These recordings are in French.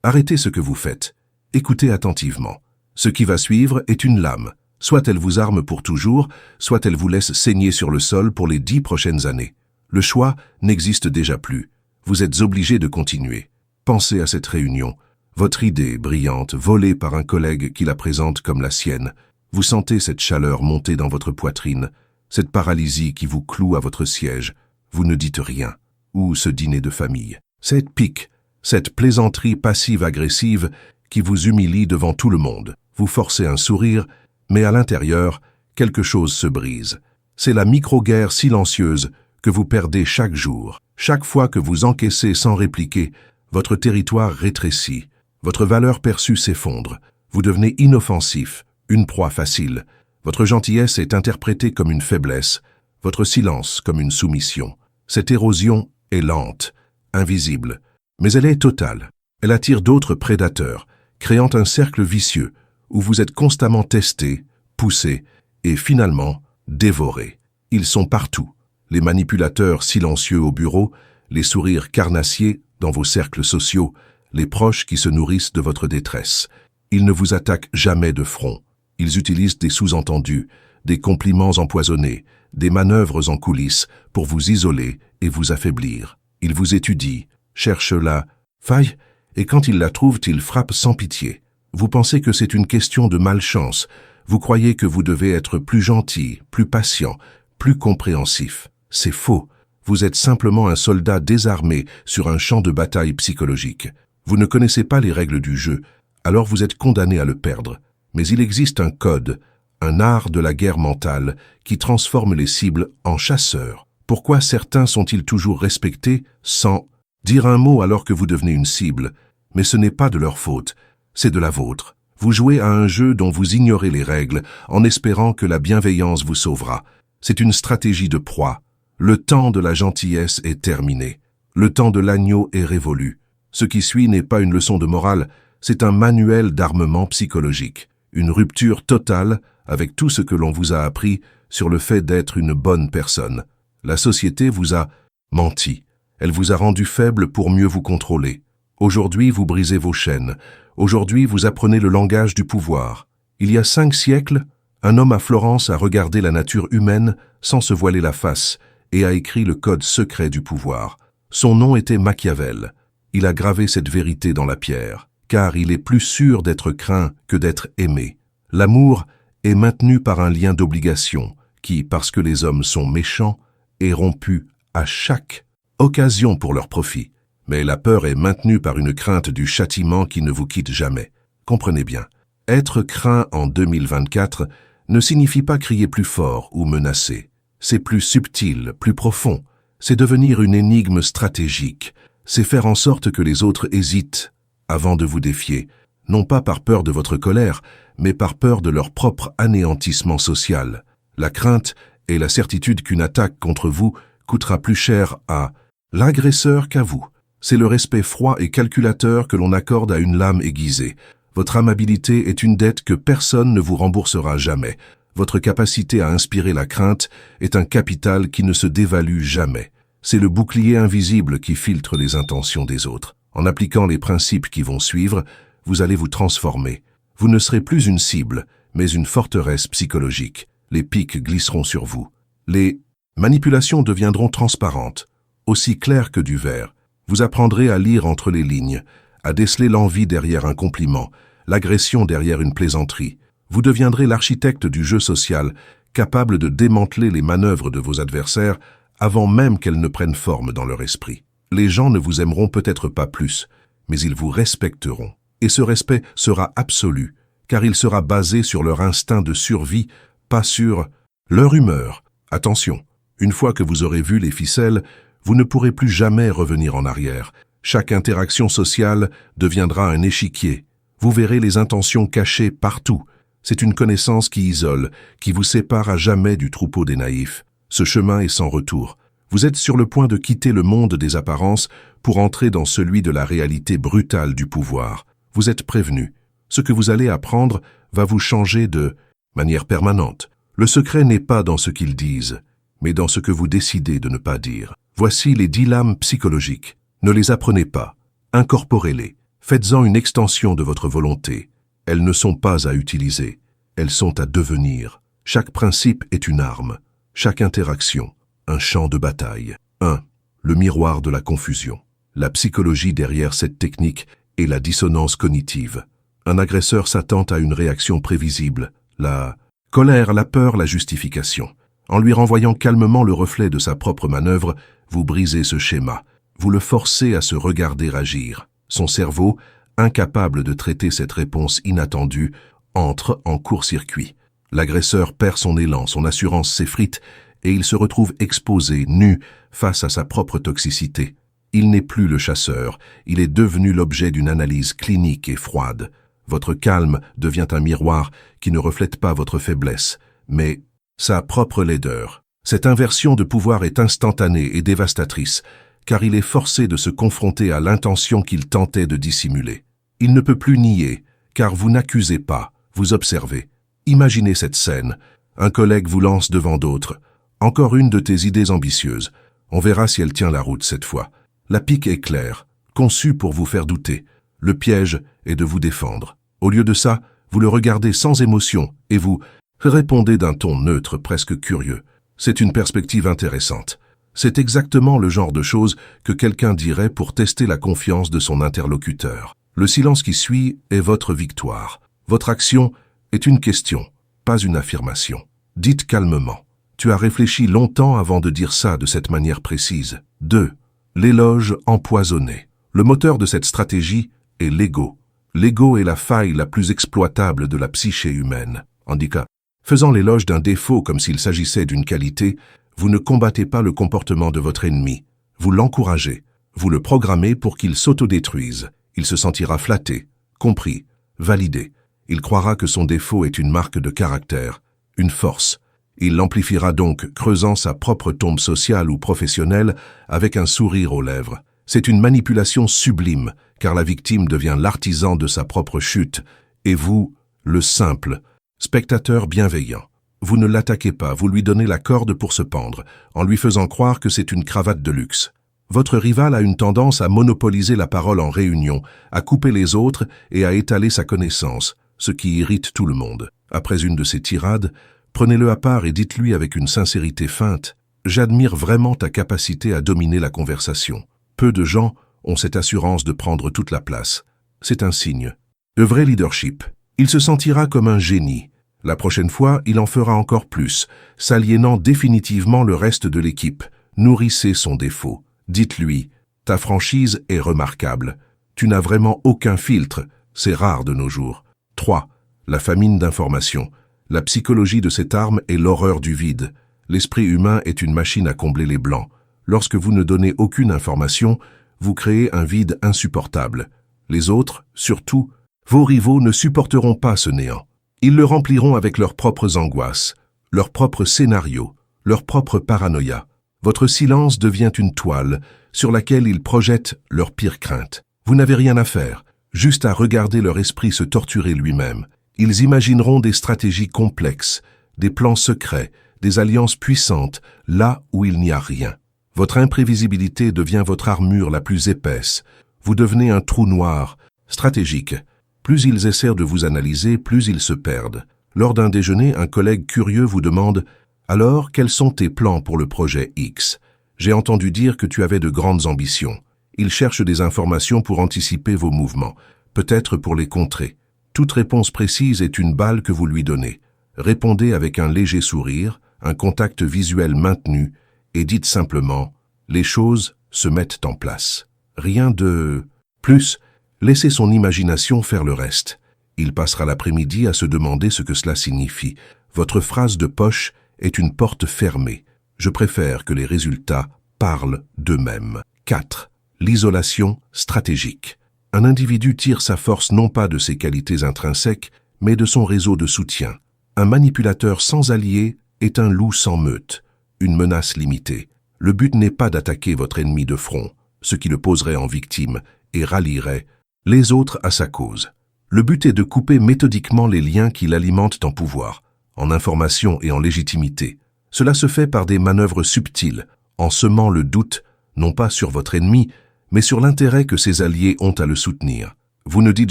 Arrêtez ce que vous faites. Écoutez attentivement. Ce qui va suivre est une lame. Soit elle vous arme pour toujours, soit elle vous laisse saigner sur le sol pour les 10 prochaines années. Le choix n'existe déjà plus. Vous êtes obligé de continuer. Pensez à cette réunion. Votre idée brillante, volée par un collègue qui la présente comme la sienne. Vous sentez cette chaleur monter dans votre poitrine, cette paralysie qui vous cloue à votre siège. Vous ne dites rien. Ou ce dîner de famille. Cette pique, cette plaisanterie passive-agressive qui vous humilie devant tout le monde. Vous forcez un sourire, mais à l'intérieur, quelque chose se brise. C'est la micro-guerre silencieuse que vous perdez chaque jour. Chaque fois que vous encaissez sans répliquer, votre territoire rétrécit, votre valeur perçue s'effondre. Vous devenez inoffensif, une proie facile. Votre gentillesse est interprétée comme une faiblesse, votre silence comme une soumission. Cette érosion est lente, invisible, mais elle est totale. Elle attire d'autres prédateurs, créant un cercle vicieux où vous êtes constamment testé, poussé et finalement dévoré. Ils sont partout. Les manipulateurs silencieux au bureau, les sourires carnassiers dans vos cercles sociaux, les proches qui se nourrissent de votre détresse. Ils ne vous attaquent jamais de front. Ils utilisent des sous-entendus, des compliments empoisonnés, des manœuvres en coulisses pour vous isoler et vous affaiblir. Ils vous étudient, cherchent la faille, et quand ils la trouvent, ils frappent sans pitié. Vous pensez que c'est une question de malchance. Vous croyez que vous devez être plus gentil, plus patient, plus compréhensif. C'est faux. Vous êtes simplement un soldat désarmé sur un champ de bataille psychologique. Vous ne connaissez pas les règles du jeu, alors vous êtes condamné à le perdre. Mais il existe un code, un art de la guerre mentale qui transforme les cibles en chasseurs. Pourquoi certains sont-ils toujours respectés sans dire un mot alors que vous devenez une cible? Mais ce n'est pas de leur faute, c'est de la vôtre. Vous jouez à un jeu dont vous ignorez les règles en espérant que la bienveillance vous sauvera. C'est une stratégie de proie. Le temps de la gentillesse est terminé. Le temps de l'agneau est révolu. Ce qui suit n'est pas une leçon de morale, c'est un manuel d'armement psychologique. Une rupture totale avec tout ce que l'on vous a appris sur le fait d'être une bonne personne. La société vous a menti. Elle vous a rendu faible pour mieux vous contrôler. Aujourd'hui, vous brisez vos chaînes. Aujourd'hui, vous apprenez le langage du pouvoir. Il y a 5 siècles, un homme à Florence a regardé la nature humaine sans se voiler la face et a écrit le code secret du pouvoir. Son nom était Machiavel. Il a gravé cette vérité dans la pierre, car il est plus sûr d'être craint que d'être aimé. L'amour est maintenu par un lien d'obligation qui, parce que les hommes sont méchants, est rompu à chaque occasion pour leur profit. Mais la peur est maintenue par une crainte du châtiment qui ne vous quitte jamais. Comprenez bien, être craint en 2024 ne signifie pas crier plus fort ou menacer. C'est plus subtil, plus profond. C'est devenir une énigme stratégique. C'est faire en sorte que les autres hésitent avant de vous défier, non pas par peur de votre colère, mais par peur de leur propre anéantissement social. La crainte est la certitude qu'une attaque contre vous coûtera plus cher à l'agresseur qu'à vous. C'est le respect froid et calculateur que l'on accorde à une lame aiguisée. Votre amabilité est une dette que personne ne vous remboursera jamais. Votre capacité à inspirer la crainte est un capital qui ne se dévalue jamais. C'est le bouclier invisible qui filtre les intentions des autres. En appliquant les principes qui vont suivre, vous allez vous transformer. Vous ne serez plus une cible, mais une forteresse psychologique. Les pics glisseront sur vous. Les manipulations deviendront transparentes, aussi claires que du verre. Vous apprendrez à lire entre les lignes, à déceler l'envie derrière un compliment, l'agression derrière une plaisanterie. Vous deviendrez l'architecte du jeu social, capable de démanteler les manœuvres de vos adversaires avant même qu'elles ne prennent forme dans leur esprit. Les gens ne vous aimeront peut-être pas plus, mais ils vous respecteront. Et ce respect sera absolu, car il sera basé sur leur instinct de survie, pas sur leur humeur. Attention, une fois que vous aurez vu les ficelles, vous ne pourrez plus jamais revenir en arrière. Chaque interaction sociale deviendra un échiquier. Vous verrez les intentions cachées partout. C'est une connaissance qui isole, qui vous sépare à jamais du troupeau des naïfs. Ce chemin est sans retour. Vous êtes sur le point de quitter le monde des apparences pour entrer dans celui de la réalité brutale du pouvoir. Vous êtes prévenu. Ce que vous allez apprendre va vous changer de manière permanente. Le secret n'est pas dans ce qu'ils disent, mais dans ce que vous décidez de ne pas dire. Voici les 10 lames psychologiques. Ne les apprenez pas. Incorporez-les. Faites-en une extension de votre volonté. Elles ne sont pas à utiliser, elles sont à devenir. Chaque principe est une arme, chaque interaction, un champ de bataille. 1. Le miroir de la confusion. La psychologie derrière cette technique est la dissonance cognitive. Un agresseur s'attend à une réaction prévisible, la colère, la peur, la justification. En lui renvoyant calmement le reflet de sa propre manœuvre, vous brisez ce schéma. Vous le forcez à se regarder agir. Son cerveau, incapable de traiter cette réponse inattendue, entre en court-circuit. L'agresseur perd son élan, son assurance s'effrite et il se retrouve exposé, nu, face à sa propre toxicité. Il n'est plus le chasseur, il est devenu l'objet d'une analyse clinique et froide. Votre calme devient un miroir qui ne reflète pas votre faiblesse, mais sa propre laideur. Cette inversion de pouvoir est instantanée et dévastatrice, car il est forcé de se confronter à l'intention qu'il tentait de dissimuler. Il ne peut plus nier, car vous n'accusez pas, vous observez. Imaginez cette scène. Un collègue vous lance devant d'autres. Encore une de tes idées ambitieuses. On verra si elle tient la route cette fois. La pique est claire, conçue pour vous faire douter. Le piège est de vous défendre. Au lieu de ça, vous le regardez sans émotion et vous répondez d'un ton neutre, presque curieux. C'est une perspective intéressante. C'est exactement le genre de choses que quelqu'un dirait pour tester la confiance de son interlocuteur. Le silence qui suit est votre victoire. Votre action est une question, pas une affirmation. Dites calmement. Tu as réfléchi longtemps avant de dire ça de cette manière précise. 2. L'éloge empoisonné. Le moteur de cette stratégie est l'ego. L'ego est la faille la plus exploitable de la psyché humaine. Handicap. Faisant l'éloge d'un défaut comme s'il s'agissait d'une qualité, vous ne combattez pas le comportement de votre ennemi. Vous l'encouragez. Vous le programmez pour qu'il s'autodétruise. Il se sentira flatté, compris, validé. Il croira que son défaut est une marque de caractère, une force. Il l'amplifiera donc, creusant sa propre tombe sociale ou professionnelle avec un sourire aux lèvres. C'est une manipulation sublime, car la victime devient l'artisan de sa propre chute, et vous, le simple, spectateur bienveillant. Vous ne l'attaquez pas, vous lui donnez la corde pour se pendre, en lui faisant croire que c'est une cravate de luxe. Votre rival a une tendance à monopoliser la parole en réunion, à couper les autres et à étaler sa connaissance, ce qui irrite tout le monde. Après une de ces tirades, prenez-le à part et dites-lui avec une sincérité feinte « J'admire vraiment ta capacité à dominer la conversation. Peu de gens ont cette assurance de prendre toute la place. C'est un signe. Le vrai leadership. Il se sentira comme un génie. La prochaine fois, il en fera encore plus, s'aliénant définitivement le reste de l'équipe. Nourrissez son défaut. Dites-lui « Ta franchise est remarquable. Tu n'as vraiment aucun filtre. C'est rare de nos jours. » 3. La famine d'information. La psychologie de cette arme est l'horreur du vide. L'esprit humain est une machine à combler les blancs. Lorsque vous ne donnez aucune information, vous créez un vide insupportable. Les autres, surtout, vos rivaux ne supporteront pas ce néant. Ils le rempliront avec leurs propres angoisses, leurs propres scénarios, leurs propres paranoïas. Votre silence devient une toile sur laquelle ils projettent leurs pires craintes. Vous n'avez rien à faire, juste à regarder leur esprit se torturer lui-même. Ils imagineront des stratégies complexes, des plans secrets, des alliances puissantes, là où il n'y a rien. Votre imprévisibilité devient votre armure la plus épaisse. Vous devenez un trou noir, stratégique. Plus ils essaient de vous analyser, plus ils se perdent. Lors d'un déjeuner, un collègue curieux vous demande « Alors, quels sont tes plans pour le projet X ? J'ai entendu dire que tu avais de grandes ambitions. » Il cherche des informations pour anticiper vos mouvements, peut-être pour les contrer. Toute réponse précise est une balle que vous lui donnez. Répondez avec un léger sourire, un contact visuel maintenu, et dites simplement « Les choses se mettent en place ». Rien de plus, laissez son imagination faire le reste. Il passera l'après-midi à se demander ce que cela signifie. Votre phrase de poche est une porte fermée. Je préfère que les résultats parlent d'eux-mêmes. 4. L'isolation stratégique. Un individu tire sa force non pas de ses qualités intrinsèques, mais de son réseau de soutien. Un manipulateur sans alliés est un loup sans meute, une menace limitée. Le but n'est pas d'attaquer votre ennemi de front, ce qui le poserait en victime et rallierait les autres à sa cause. Le but est de couper méthodiquement les liens qui l'alimentent en pouvoir, en information et en légitimité. Cela se fait par des manœuvres subtiles, en semant le doute, non pas sur votre ennemi, mais sur l'intérêt que ses alliés ont à le soutenir. Vous ne dites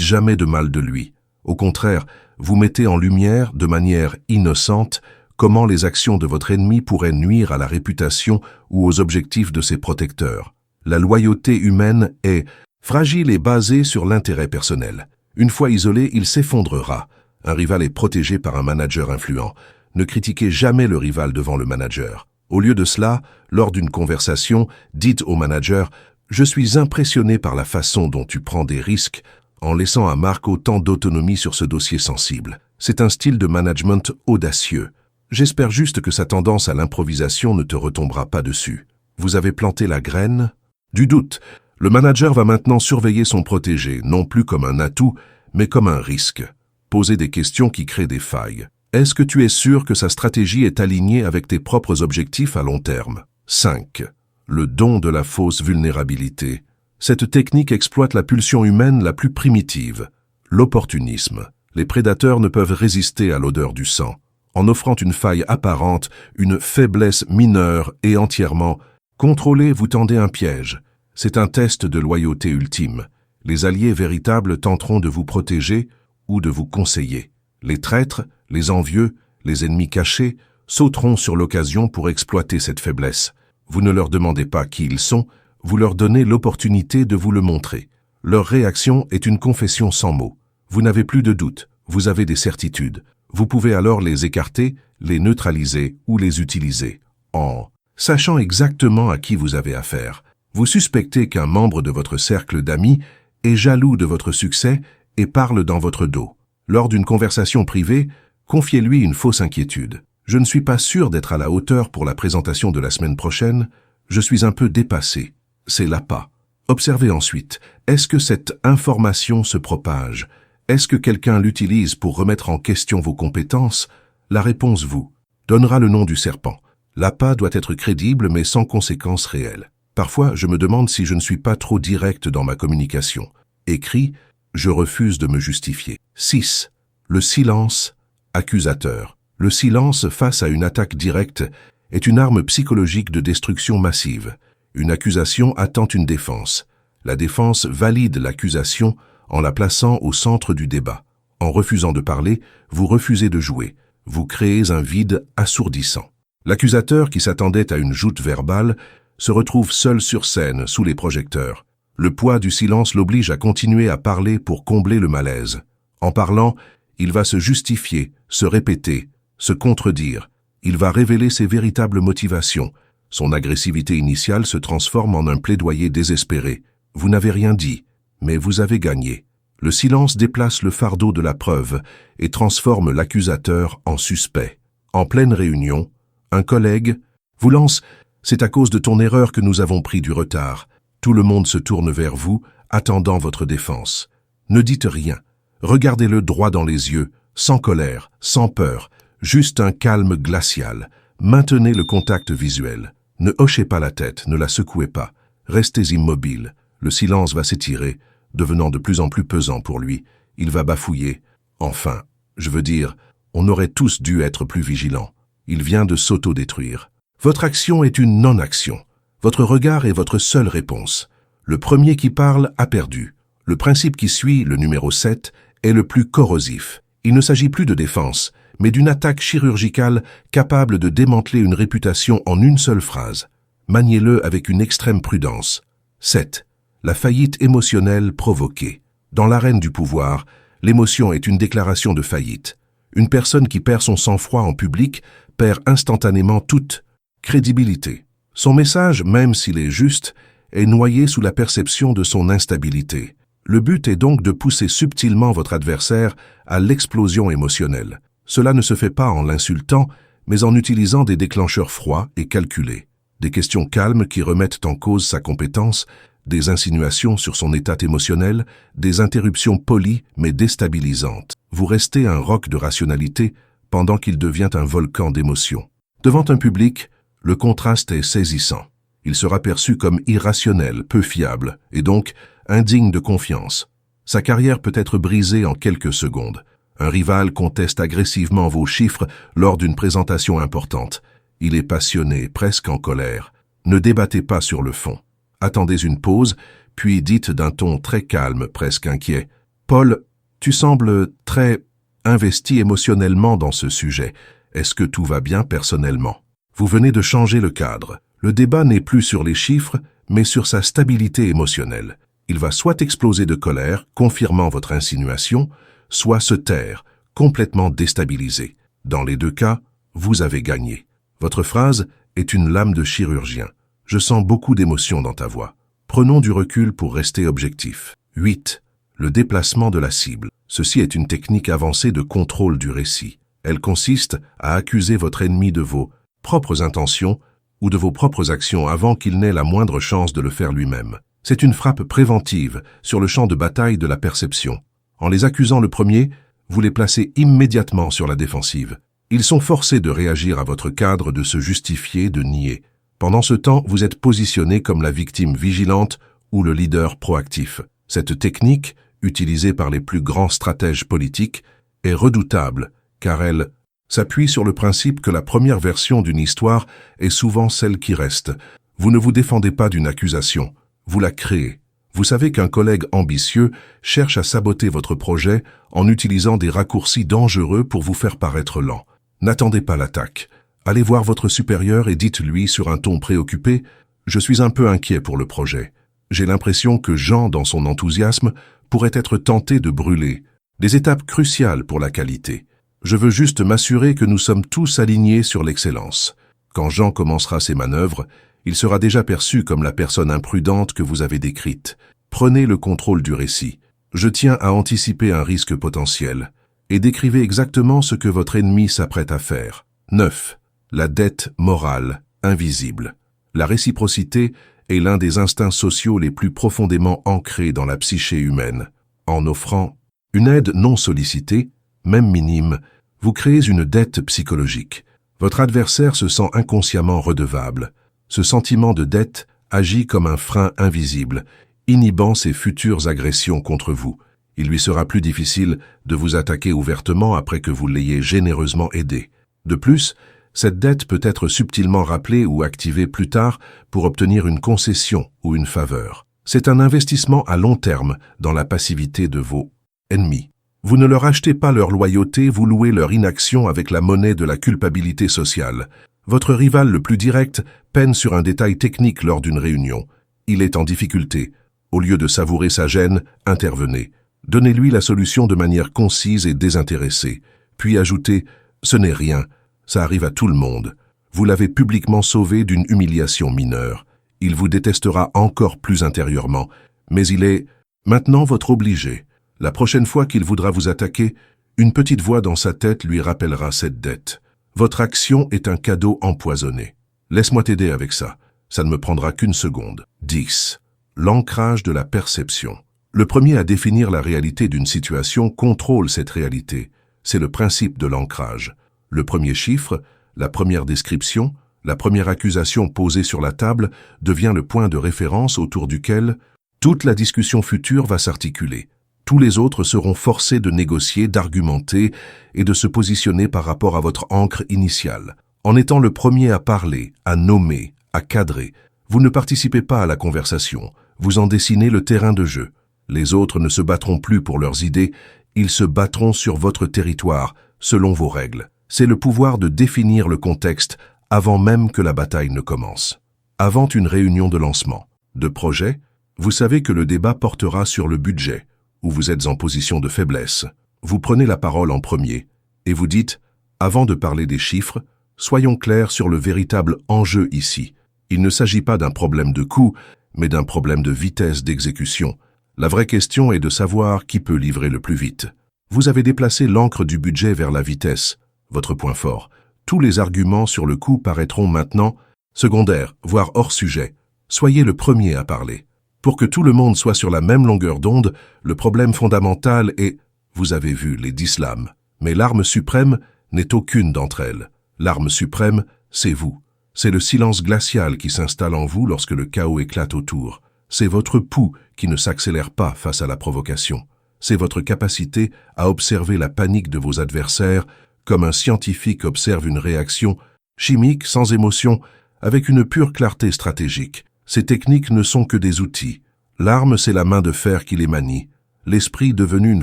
jamais de mal de lui. Au contraire, vous mettez en lumière, de manière innocente, comment les actions de votre ennemi pourraient nuire à la réputation ou aux objectifs de ses protecteurs. La loyauté humaine est fragile et basée sur l'intérêt personnel. Une fois isolé, il s'effondrera. Un rival est protégé par un manager influent. Ne critiquez jamais le rival devant le manager. Au lieu de cela, lors d'une conversation, dites au manager « Je suis impressionné par la façon dont tu prends des risques en laissant à Marc autant d'autonomie sur ce dossier sensible. C'est un style de management audacieux. J'espère juste que sa tendance à l'improvisation ne te retombera pas dessus. Vous avez planté la graine du doute. Le manager va maintenant surveiller son protégé, non plus comme un atout, mais comme un risque. Posez des questions qui créent des failles. Est-ce que tu es sûr que sa stratégie est alignée avec tes propres objectifs à long terme? 5. Le don de la fausse vulnérabilité. Cette technique exploite la pulsion humaine la plus primitive, l'opportunisme. Les prédateurs ne peuvent résister à l'odeur du sang. En offrant une faille apparente, une faiblesse mineure et entièrement contrôlée, vous tendez un piège. C'est un test de loyauté ultime. Les alliés véritables tenteront de vous protéger ou de vous conseiller. Les traîtres, les envieux, les ennemis cachés sauteront sur l'occasion pour exploiter cette faiblesse. Vous ne leur demandez pas qui ils sont, vous leur donnez l'opportunité de vous le montrer. Leur réaction est une confession sans mots. Vous n'avez plus de doute, vous avez des certitudes. Vous pouvez alors les écarter, les neutraliser ou les utiliser, en sachant exactement à qui vous avez affaire. Vous suspectez qu'un membre de votre cercle d'amis est jaloux de votre succès et parle dans votre dos. Lors d'une conversation privée, confiez-lui une fausse inquiétude. Je ne suis pas sûr d'être à la hauteur pour la présentation de la semaine prochaine, je suis un peu dépassé. C'est l'appât. Observez ensuite, est-ce que cette information se propage? Est-ce que quelqu'un l'utilise pour remettre en question vos compétences? La réponse vous donnera le nom du serpent. L'appât doit être crédible mais sans conséquences réelles. Parfois, je me demande si je ne suis pas trop direct dans ma communication. Écrit, je refuse de me justifier. 6. Le silence accusateur. Le silence face à une attaque directe est une arme psychologique de destruction massive. Une accusation attend une défense. La défense valide l'accusation en la plaçant au centre du débat. En refusant de parler, vous refusez de jouer. Vous créez un vide assourdissant. L'accusateur, qui s'attendait à une joute verbale, se retrouve seul sur scène, sous les projecteurs. Le poids du silence l'oblige à continuer à parler pour combler le malaise. En parlant, il va se justifier, se répéter, se contredire. Il va révéler ses véritables motivations. Son agressivité initiale se transforme en un plaidoyer désespéré. Vous n'avez rien dit, mais vous avez gagné. Le silence déplace le fardeau de la preuve et transforme l'accusateur en suspect. En pleine réunion, un collègue vous lance « C'est à cause de ton erreur que nous avons pris du retard ». Tout le monde se tourne vers vous, attendant votre défense. Ne dites rien. Regardez-le droit dans les yeux, sans colère, sans peur, juste un calme glacial. Maintenez le contact visuel. Ne hochez pas la tête, ne la secouez pas. Restez immobile. Le silence va s'étirer, devenant de plus en plus pesant pour lui. Il va bafouiller. Enfin, je veux dire, on aurait tous dû être plus vigilants. Il vient de s'auto-détruire. Votre action est une non-action. Votre regard est votre seule réponse. Le premier qui parle a perdu. Le principe qui suit, le numéro 7, est le plus corrosif. Il ne s'agit plus de défense, mais d'une attaque chirurgicale capable de démanteler une réputation en une seule phrase. Maniez-le avec une extrême prudence. 7. La faillite émotionnelle provoquée. Dans l'arène du pouvoir, l'émotion est une déclaration de faillite. Une personne qui perd son sang-froid en public perd instantanément toute crédibilité. Son message, même s'il est juste, est noyé sous la perception de son instabilité. Le but est donc de pousser subtilement votre adversaire à l'explosion émotionnelle. Cela ne se fait pas en l'insultant, mais en utilisant des déclencheurs froids et calculés. Des questions calmes qui remettent en cause sa compétence, des insinuations sur son état émotionnel, des interruptions polies mais déstabilisantes. Vous restez un roc de rationalité pendant qu'il devient un volcan d'émotions. Devant un public, le contraste est saisissant. Il sera perçu comme irrationnel, peu fiable, et donc indigne de confiance. Sa carrière peut être brisée en quelques secondes. Un rival conteste agressivement vos chiffres lors d'une présentation importante. Il est passionné, presque en colère. Ne débattez pas sur le fond. Attendez une pause, puis dites d'un ton très calme, presque inquiet. Paul, tu sembles très investi émotionnellement dans ce sujet. Est-ce que tout va bien personnellement? Vous venez de changer le cadre. Le débat n'est plus sur les chiffres, mais sur sa stabilité émotionnelle. Il va soit exploser de colère, confirmant votre insinuation, soit se taire, complètement déstabilisé. Dans les deux cas, vous avez gagné. Votre phrase est une lame de chirurgien. Je sens beaucoup d'émotion dans ta voix. Prenons du recul pour rester objectif. 8. Le déplacement de la cible. Ceci est une technique avancée de contrôle du récit. Elle consiste à accuser votre ennemi de vos propres intentions ou de vos propres actions avant qu'il n'ait la moindre chance de le faire lui-même. C'est une frappe préventive sur le champ de bataille de la perception. En les accusant le premier, vous les placez immédiatement sur la défensive. Ils sont forcés de réagir à votre cadre, de se justifier, de nier. Pendant ce temps, vous êtes positionné comme la victime vigilante ou le leader proactif. Cette technique, utilisée par les plus grands stratèges politiques, est redoutable car elle s'appuie sur le principe que la première version d'une histoire est souvent celle qui reste. Vous ne vous défendez pas d'une accusation, vous la créez. Vous savez qu'un collègue ambitieux cherche à saboter votre projet en utilisant des raccourcis dangereux pour vous faire paraître lent. N'attendez pas l'attaque. Allez voir votre supérieur et dites-lui sur un ton préoccupé « Je suis un peu inquiet pour le projet. J'ai l'impression que Jean, dans son enthousiasme, pourrait être tenté de brûler. Des étapes cruciales pour la qualité. Je veux juste m'assurer que nous sommes tous alignés sur l'excellence. Quand Jean commencera ses manœuvres, il sera déjà perçu comme la personne imprudente que vous avez décrite. Prenez le contrôle du récit. Je tiens à anticiper un risque potentiel. Et décrivez exactement ce que votre ennemi s'apprête à faire. 9. La dette morale, invisible. La réciprocité est l'un des instincts sociaux les plus profondément ancrés dans la psyché humaine. En offrant une aide non sollicitée, même minime, vous créez une dette psychologique. Votre adversaire se sent inconsciemment redevable. Ce sentiment de dette agit comme un frein invisible, inhibant ses futures agressions contre vous. Il lui sera plus difficile de vous attaquer ouvertement après que vous l'ayez généreusement aidé. De plus, cette dette peut être subtilement rappelée ou activée plus tard pour obtenir une concession ou une faveur. C'est un investissement à long terme dans la passivité de vos ennemis. Vous ne leur achetez pas leur loyauté, vous louez leur inaction avec la monnaie de la culpabilité sociale. Votre rival le plus direct peine sur un détail technique lors d'une réunion. Il est en difficulté. Au lieu de savourer sa gêne, intervenez. Donnez-lui la solution de manière concise et désintéressée. Puis ajoutez « Ce n'est rien, ça arrive à tout le monde ». Vous l'avez publiquement sauvé d'une humiliation mineure. Il vous détestera encore plus intérieurement, mais il est maintenant votre obligé. La prochaine fois qu'il voudra vous attaquer, une petite voix dans sa tête lui rappellera cette dette. Votre action est un cadeau empoisonné. Laisse-moi t'aider avec ça. Ça ne me prendra qu'une seconde. 10. L'ancrage de la perception. Le premier à définir la réalité d'une situation contrôle cette réalité. C'est le principe de l'ancrage. Le premier chiffre, la première description, la première accusation posée sur la table devient le point de référence autour duquel toute la discussion future va s'articuler. Tous les autres seront forcés de négocier, d'argumenter et de se positionner par rapport à votre ancre initiale. En étant le premier à parler, à nommer, à cadrer, vous ne participez pas à la conversation, vous en dessinez le terrain de jeu. Les autres ne se battront plus pour leurs idées, ils se battront sur votre territoire, selon vos règles. C'est le pouvoir de définir le contexte avant même que la bataille ne commence. Avant une réunion de lancement, de projet, vous savez que le débat portera sur le budget, où vous êtes en position de faiblesse. Vous prenez la parole en premier et vous dites « Avant de parler des chiffres, soyons clairs sur le véritable enjeu ici. Il ne s'agit pas d'un problème de coût, mais d'un problème de vitesse d'exécution. La vraie question est de savoir qui peut livrer le plus vite. Vous avez déplacé l'encre du budget vers la vitesse, votre point fort. Tous les arguments sur le coût paraîtront maintenant secondaires, voire hors sujet. Soyez le premier à parler. Pour que tout le monde soit sur la même longueur d'onde, le problème fondamental est, vous avez vu, les 10 lames. Mais l'arme suprême n'est aucune d'entre elles. L'arme suprême, c'est vous. C'est le silence glacial qui s'installe en vous lorsque le chaos éclate autour. C'est votre pouls qui ne s'accélère pas face à la provocation. C'est votre capacité à observer la panique de vos adversaires comme un scientifique observe une réaction chimique sans émotion avec une pure clarté stratégique. Ces techniques ne sont que des outils. L'arme, c'est la main de fer qui les manie. l'esprit devenu une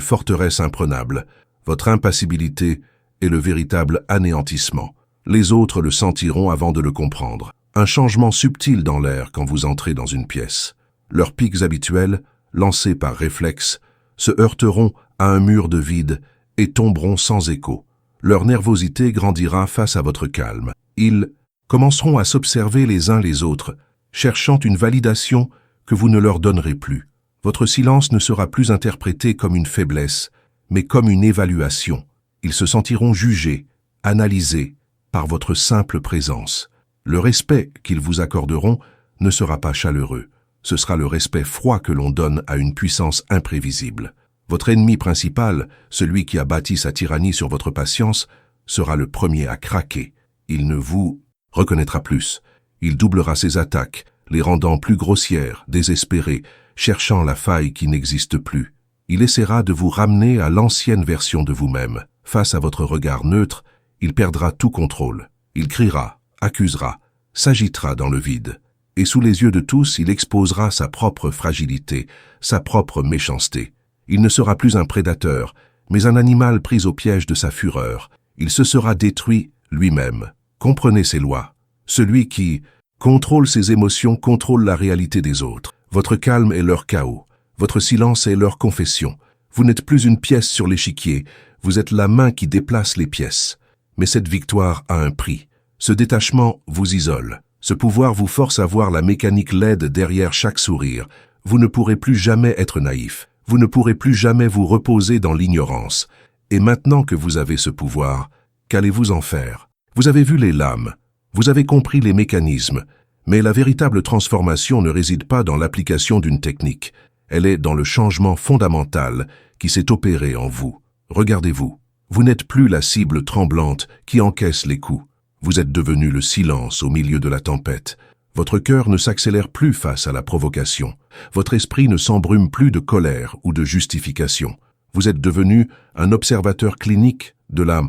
forteresse imprenable. Votre impassibilité est le véritable anéantissement. Les autres le sentiront avant de le comprendre. Un changement subtil dans l'air quand vous entrez dans une pièce. Leurs pics habituels, lancés par réflexe, se heurteront à un mur de vide et tomberont sans écho. Leur nervosité grandira face à votre calme. Ils commenceront à s'observer les uns les autres, cherchant une validation que vous ne leur donnerez plus. Votre silence ne sera plus interprété comme une faiblesse, mais comme une évaluation. Ils se sentiront jugés, analysés, par votre simple présence. Le respect qu'ils vous accorderont ne sera pas chaleureux. Ce sera le respect froid que l'on donne à une puissance imprévisible. Votre ennemi principal, celui qui a bâti sa tyrannie sur votre patience, sera le premier à craquer. Il ne vous reconnaîtra plus. Il doublera ses attaques, les rendant plus grossières, désespérées, cherchant la faille qui n'existe plus. Il essaiera de vous ramener à l'ancienne version de vous-même. Face à votre regard neutre, il perdra tout contrôle. Il criera, accusera, s'agitera dans le vide. Et sous les yeux de tous, il exposera sa propre fragilité, sa propre méchanceté. Il ne sera plus un prédateur, mais un animal pris au piège de sa fureur. Il se sera détruit lui-même. Comprenez ses lois. Celui qui contrôle ses émotions contrôle la réalité des autres. Votre calme est leur chaos. Votre silence est leur confession. Vous n'êtes plus une pièce sur l'échiquier, vous êtes la main qui déplace les pièces. Mais cette victoire a un prix. Ce détachement vous isole. Ce pouvoir vous force à voir la mécanique laide derrière chaque sourire. Vous ne pourrez plus jamais être naïf. Vous ne pourrez plus jamais vous reposer dans l'ignorance. Et maintenant que vous avez ce pouvoir, qu'allez-vous en faire? Vous avez vu les lames. Vous avez compris les mécanismes. Mais la véritable transformation ne réside pas dans l'application d'une technique. Elle est dans le changement fondamental qui s'est opéré en vous. Regardez-vous. Vous n'êtes plus la cible tremblante qui encaisse les coups. Vous êtes devenu le silence au milieu de la tempête. Votre cœur ne s'accélère plus face à la provocation. Votre esprit ne s'embrume plus de colère ou de justification. Vous êtes devenu un observateur clinique de la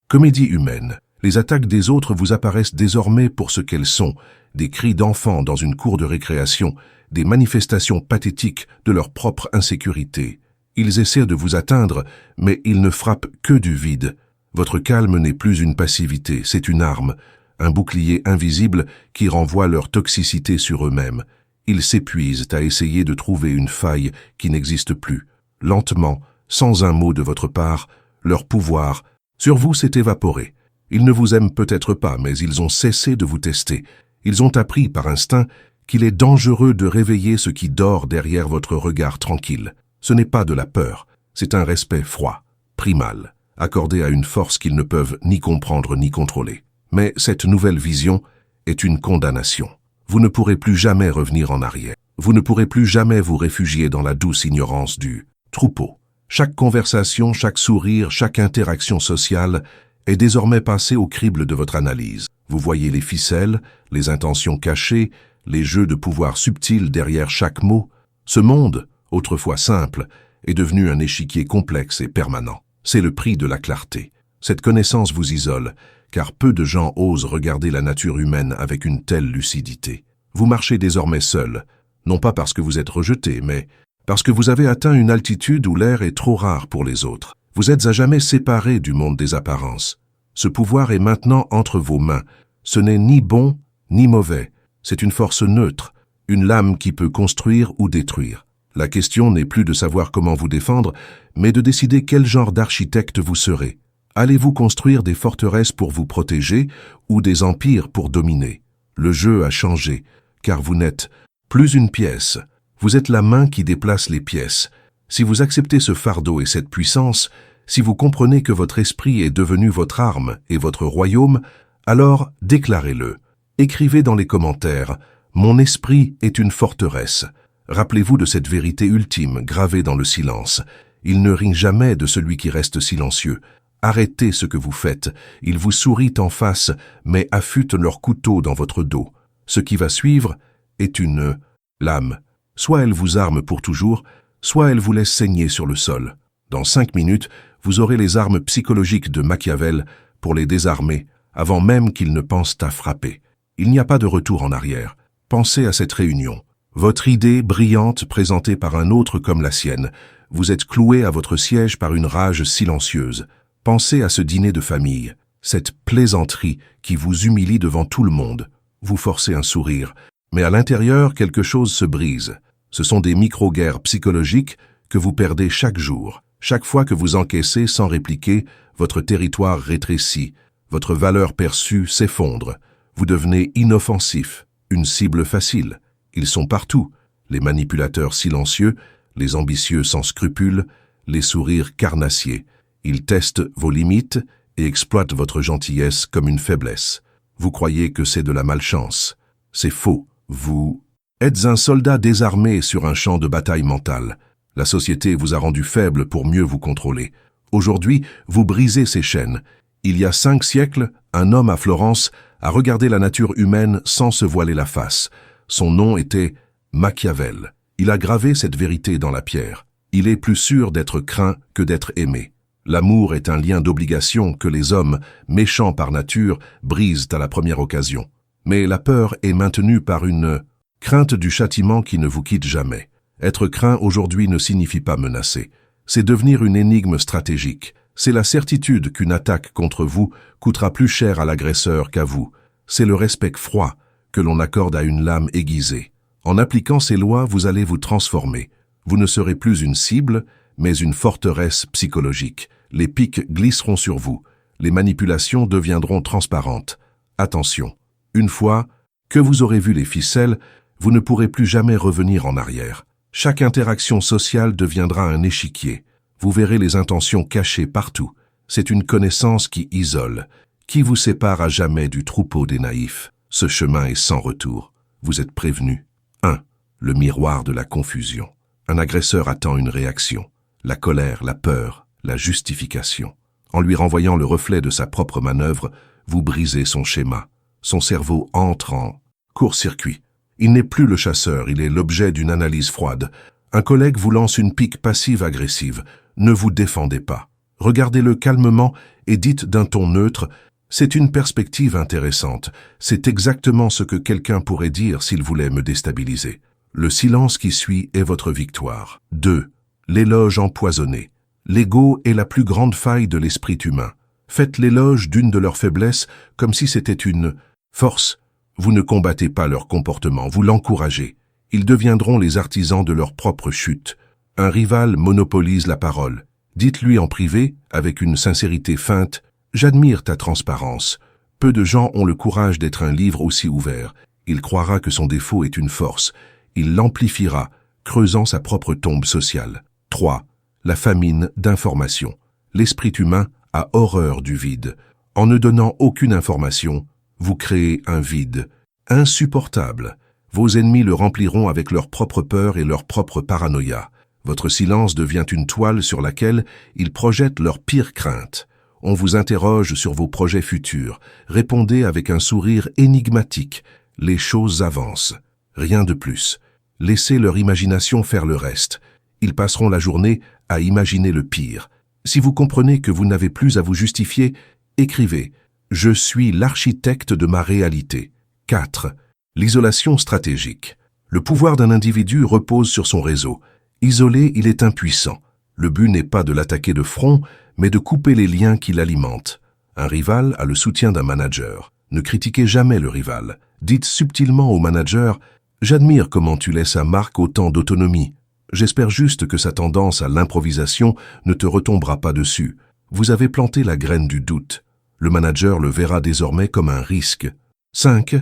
comédie humaine. Les attaques des autres vous apparaissent désormais pour ce qu'elles sont, des cris d'enfants dans une cour de récréation, des manifestations pathétiques de leur propre insécurité. Ils essaient de vous atteindre, mais ils ne frappent que du vide. Votre calme n'est plus une passivité, c'est une arme, un bouclier invisible qui renvoie leur toxicité sur eux-mêmes. Ils s'épuisent à essayer de trouver une faille qui n'existe plus. Lentement, sans un mot de votre part, leur pouvoir sur vous s'est évaporé. Ils ne vous aiment peut-être pas, mais ils ont cessé de vous tester. Ils ont appris par instinct qu'il est dangereux de réveiller ce qui dort derrière votre regard tranquille. Ce n'est pas de la peur, c'est un respect froid, primal, accordé à une force qu'ils ne peuvent ni comprendre ni contrôler. Mais cette nouvelle vision est une condamnation. Vous ne pourrez plus jamais revenir en arrière. Vous ne pourrez plus jamais vous réfugier dans la douce ignorance du troupeau. Chaque conversation, chaque sourire, chaque interaction sociale est désormais passée au crible de votre analyse. Vous voyez les ficelles, les intentions cachées, les jeux de pouvoir subtils derrière chaque mot. Ce monde, autrefois simple, est devenu un échiquier complexe et permanent. C'est le prix de la clarté. Cette connaissance vous isole, car peu de gens osent regarder la nature humaine avec une telle lucidité. Vous marchez désormais seul, non pas parce que vous êtes rejeté, mais parce que vous avez atteint une altitude où l'air est trop rare pour les autres. Vous êtes à jamais séparé du monde des apparences. Ce pouvoir est maintenant entre vos mains. Ce n'est ni bon ni mauvais. C'est une force neutre, une lame qui peut construire ou détruire. La question n'est plus de savoir comment vous défendre, mais de décider quel genre d'architecte vous serez. Allez-vous construire des forteresses pour vous protéger ou des empires pour dominer? Le jeu a changé, car vous n'êtes plus une pièce. Vous êtes la main qui déplace les pièces. Si vous acceptez ce fardeau et cette puissance, si vous comprenez que votre esprit est devenu votre arme et votre royaume, alors déclarez-le. Écrivez dans les commentaires « Mon esprit est une forteresse ». Rappelez-vous de cette vérité ultime gravée dans le silence. Il ne rit jamais de celui qui reste silencieux. Arrêtez ce que vous faites. Ils vous sourient en face, mais affûtent leur couteau dans votre dos. Ce qui va suivre est une lame. Soit elle vous arme pour toujours, soit elle vous laisse saigner sur le sol. Dans 5 minutes, vous aurez les armes psychologiques de Machiavel pour les désarmer, avant même qu'ils ne pensent à frapper. Il n'y a pas de retour en arrière. Pensez à cette réunion. Votre idée brillante présentée par un autre comme la sienne, vous êtes cloué à votre siège par une rage silencieuse. Pensez à ce dîner de famille, cette plaisanterie qui vous humilie devant tout le monde. Vous forcez un sourire, mais à l'intérieur, quelque chose se brise. Ce sont des micro-guerres psychologiques que vous perdez chaque jour. Chaque fois que vous encaissez sans répliquer, votre territoire rétrécit, votre valeur perçue s'effondre. Vous devenez inoffensif, une cible facile. Ils sont partout, les manipulateurs silencieux, les ambitieux sans scrupules, les sourires carnassiers. Ils testent vos limites et exploitent votre gentillesse comme une faiblesse. Vous croyez que c'est de la malchance. C'est faux. Vous êtes un soldat désarmé sur un champ de bataille mentale. La société vous a rendu faible pour mieux vous contrôler. Aujourd'hui, vous brisez ces chaînes. Il y a 5 siècles, un homme à Florence a regardé la nature humaine sans se voiler la face. Son nom était Machiavel. Il a gravé cette vérité dans la pierre. Il est plus sûr d'être craint que d'être aimé. L'amour est un lien d'obligation que les hommes, méchants par nature, brisent à la première occasion. Mais la peur est maintenue par une crainte du châtiment qui ne vous quitte jamais. Être craint aujourd'hui ne signifie pas menacé. C'est devenir une énigme stratégique. C'est la certitude qu'une attaque contre vous coûtera plus cher à l'agresseur qu'à vous. C'est le respect froid que l'on accorde à une lame aiguisée. En appliquant ces lois, vous allez vous transformer. Vous ne serez plus une cible, mais une forteresse psychologique. Les pics glisseront sur vous. Les manipulations deviendront transparentes. Attention, une fois que vous aurez vu les ficelles, vous ne pourrez plus jamais revenir en arrière. Chaque interaction sociale deviendra un échiquier. Vous verrez les intentions cachées partout. C'est une connaissance qui isole, qui vous sépare à jamais du troupeau des naïfs. Ce chemin est sans retour. Vous êtes prévenu. 1. Le miroir de la confusion. Un agresseur attend une réaction. La colère, la peur, la justification. En lui renvoyant le reflet de sa propre manœuvre, vous brisez son schéma. Son cerveau entre en court-circuit. Il n'est plus le chasseur, il est l'objet d'une analyse froide. Un collègue vous lance une pique passive-agressive. Ne vous défendez pas. Regardez-le calmement et dites d'un ton neutre « C'est une perspective intéressante. C'est exactement ce que quelqu'un pourrait dire s'il voulait me déstabiliser. » Le silence qui suit est votre victoire. 2. L'éloge empoisonné. L'ego est la plus grande faille de l'esprit humain. Faites l'éloge d'une de leurs faiblesses comme si c'était une force. Vous ne combattez pas leur comportement, vous l'encouragez. Ils deviendront les artisans de leur propre chute. Un rival monopolise la parole. Dites-lui en privé, avec une sincérité feinte, « J'admire ta transparence. » Peu de gens ont le courage d'être un livre aussi ouvert. Il croira que son défaut est une force. Il l'amplifiera, creusant sa propre tombe sociale. 3. La famine d'information. L'esprit humain a horreur du vide. En ne donnant aucune information, vous créez un vide insupportable. Vos ennemis le rempliront avec leur propre peur et leur propre paranoïa. Votre silence devient une toile sur laquelle ils projettent leurs pires craintes. On vous interroge sur vos projets futurs. Répondez avec un sourire énigmatique. Les choses avancent. Rien de plus. Laissez leur imagination faire le reste. Ils passeront la journée à imaginer le pire. Si vous comprenez que vous n'avez plus à vous justifier, écrivez « Je suis l'architecte de ma réalité ». 4. L'isolation stratégique. Le pouvoir d'un individu repose sur son réseau. Isolé, il est impuissant. Le but n'est pas de l'attaquer de front, mais de couper les liens qui l'alimentent. Un rival a le soutien d'un manager. Ne critiquez jamais le rival. Dites subtilement au manager « J'admire comment tu laisses à Marc autant d'autonomie. J'espère juste que sa tendance à l'improvisation ne te retombera pas dessus. Vous avez planté la graine du doute. Le manager le verra désormais comme un risque. 5.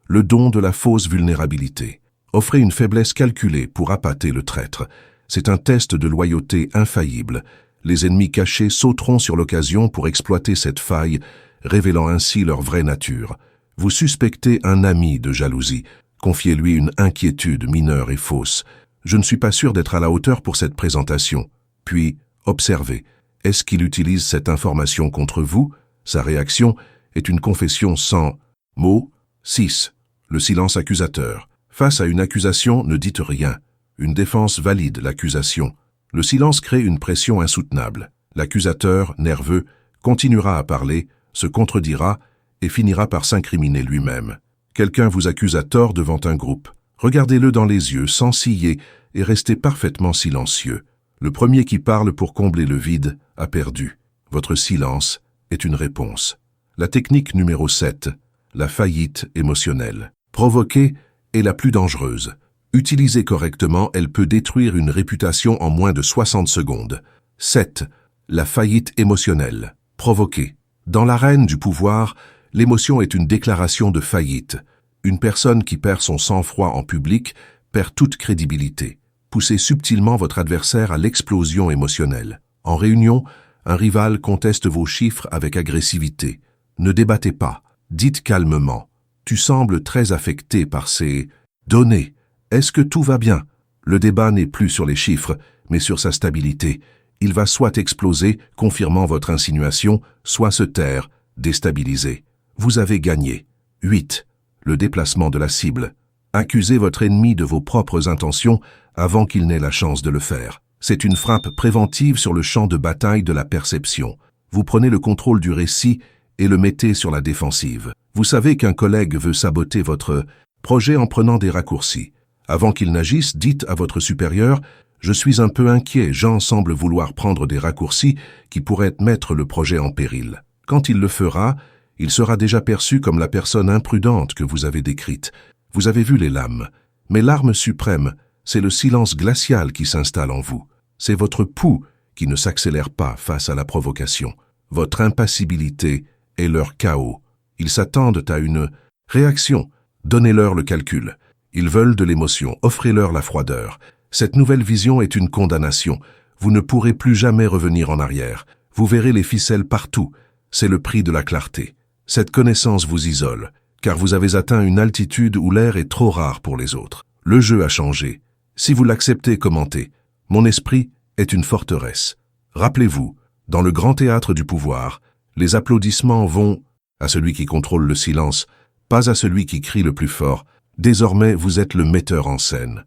Le don de la fausse vulnérabilité. Offrez une faiblesse calculée pour appâter le traître. C'est un test de loyauté infaillible. Les ennemis cachés sauteront sur l'occasion pour exploiter cette faille, révélant ainsi leur vraie nature. Vous suspectez un ami de jalousie. Confiez-lui une inquiétude mineure et fausse. Je ne suis pas sûr d'être à la hauteur pour cette présentation. Puis, observez. Est-ce qu'il utilise cette information contre vous? Sa réaction est une confession sans mots. 6. Le silence accusateur. Face à une accusation, ne dites rien. Une défense valide l'accusation. Le silence crée une pression insoutenable. L'accusateur, nerveux, continuera à parler, se contredira et finira par s'incriminer lui-même. Quelqu'un vous accuse à tort devant un groupe. Regardez-le dans les yeux, sans ciller, et restez parfaitement silencieux. Le premier qui parle pour combler le vide a perdu. Votre silence est une réponse. La technique numéro 7, la faillite émotionnelle. Provoquer est la plus dangereuse. Utilisée correctement, elle peut détruire une réputation en moins de 60 secondes. 7. La faillite émotionnelle. Provoquer. Dans l'arène du pouvoir, l'émotion est une déclaration de faillite. Une personne qui perd son sang-froid en public perd toute crédibilité. Poussez subtilement votre adversaire à l'explosion émotionnelle. En réunion, un rival conteste vos chiffres avec agressivité. Ne débattez pas. Dites calmement. Tu sembles très affecté par ces données. Est-ce que tout va bien? Le débat n'est plus sur les chiffres, mais sur sa stabilité. Il va soit exploser, confirmant votre insinuation, soit se taire, déstabilisé. Vous avez gagné. 8. Le déplacement de la cible. Accusez votre ennemi de vos propres intentions avant qu'il n'ait la chance de le faire. C'est une frappe préventive sur le champ de bataille de la perception. Vous prenez le contrôle du récit et le mettez sur la défensive. Vous savez qu'un collègue veut saboter votre projet en prenant des raccourcis. Avant qu'il n'agisse, dites à votre supérieur « Je suis un peu inquiet, Jean semble vouloir prendre des raccourcis qui pourraient mettre le projet en péril. » Quand il le fera, il sera déjà perçu comme la personne imprudente que vous avez décrite. Vous avez vu les lames. Mais l'arme suprême, c'est le silence glacial qui s'installe en vous. C'est votre pouls qui ne s'accélère pas face à la provocation. Votre impassibilité est leur chaos. Ils s'attendent à une réaction. Donnez-leur le calcul. Ils veulent de l'émotion. Offrez-leur la froideur. Cette nouvelle vision est une condamnation. Vous ne pourrez plus jamais revenir en arrière. Vous verrez les ficelles partout. C'est le prix de la clarté. Cette connaissance vous isole, car vous avez atteint une altitude où l'air est trop rare pour les autres. Le jeu a changé. Si vous l'acceptez, commentez. Mon esprit est une forteresse. Rappelez-vous, dans le grand théâtre du pouvoir, les applaudissements vont à celui qui contrôle le silence, pas à celui qui crie le plus fort. Désormais, vous êtes le metteur en scène.